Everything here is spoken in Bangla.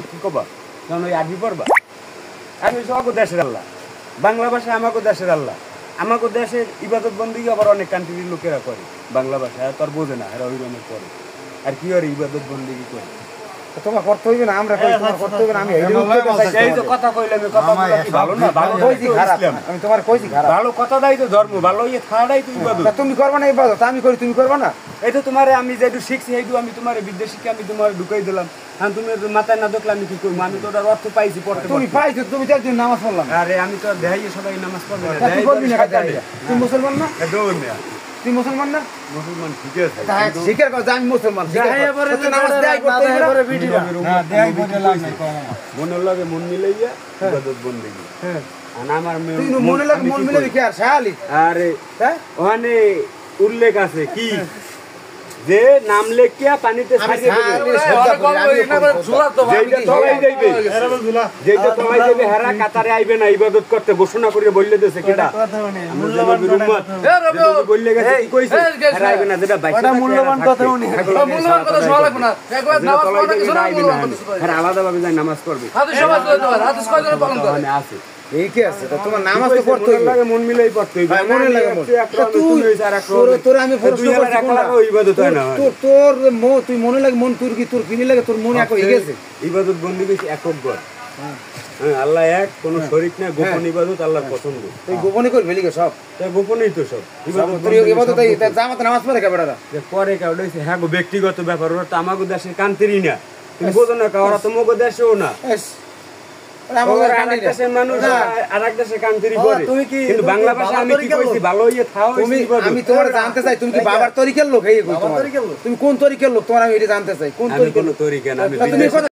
কি কবা যখন ওই আরবি পড়বা আমি সব দেশের আল্লাহ বাংলা ভাষা আমাকে দেশের আল্লাহ আমাকে দেশের ইবাদত বন্দিগি আবার অনেক কান্ট্রির লোকেরা করে বাংলা ভাষা তোর বোঝে না এরা ওই রকমের করে আর কি আর ইবাদত বন্দিগি করে তোমার করতে হইবে না আমরা কই তোমার করতে হইবে না আমি এই তো কথা কইলাম কথা কি ভালো না ভালো কইছি খারাপ আমি তোমার কইছি খারাপ ভালো কথাটাই তো ধর্ম ভালো ইয়ে খাড়াই তো ইবাদত তুমি করবা না ইবাদত আমি করি তুমি করবা না এই তো তোমারে আমি যেটু শিখছি এইটু আমি তোমার বিদেশিকে আমি তোমার ঢুকাই দিলাম হ্যাঁ তুমি মাথায় না দেখলে আমি কি করবো আমি তো ওটার অর্থ পাইছি পড়তে তুমি পাইছো তুমি তো একদিন নামাজ পড়লাম আরে আমি তো দেখাই সবাই নামাজ পড়বে না তুই পড়বি না তুমি মুসলমান না দৌড় না তুই মুসলমান না মুসলমান ঠিক আছে শিকার কথা আমি মুসলমান নামাজ দেয় করতে হবে ভিডিও হ্যাঁ দেয় করতে লাগে মনের লাগে মন মিলাইয়া ইবাদত বন্দেগি হ্যাঁ আর আমার তুই মনের লাগে মন মিলাবি কি আর শালি আরে ওখানে উল্লেখ আছে কি যে নাম লেখিয়া পানিতে ছাড়িয়ে যেটা তলাই যাবে হেরা কাতারে আইবে না ইবাদত করতে ঘোষণা করে বললে দেশে কেডা বললে গেছে কি কইছে হেরা আইবে না যেটা বাইরে মূল্যবান কথা উনি মূল্যবান কথা শোনা লাগবে না একবার নামাজ পড়া কিছু না মূল্যবান কথা হেরা আলাদা ভাবে যায় নামাজ পড়বে হাদিস সমাজ হাদিস কয় জন পালন করে আছে এই কি আছে তো তোমার নামাজ তো পড়তে হইবে লাগে মন মিলাই পড়তে হইবে মনে লাগে তোর আমি প্রশ্ন করছি ইবাদত হয় না তোর তুই মনে লাগে মন তোর কি তোর কিনি লাগে তোর মনে এক হয়ে গেছে ইবাদত বন্দেগি একক গড় হ্যাঁ আল্লাহ এক কোনো শরীক না গোপন ইবাদত আল্লাহর পছন্দ তুই গোপনে করবি লিখে সব তাই গোপনই তো সব ইবাদত এই জামাতে নামাজ পড়ে কে বেড়া যে পরে কাউডে হ্যাঁ গো ব্যক্তিগত ব্যাপার ওরা তো আমাগো দেশের কান্তিরই না তুমি বোঝো না ওরা তো মগো দেশেও না আমি তোমার জানতে চাই তুমি কি বাবার তরিকার লোক তুমি কোন তরিকার লোক তোমার আমি এটা জানতে চাই কোন তরিকার লোক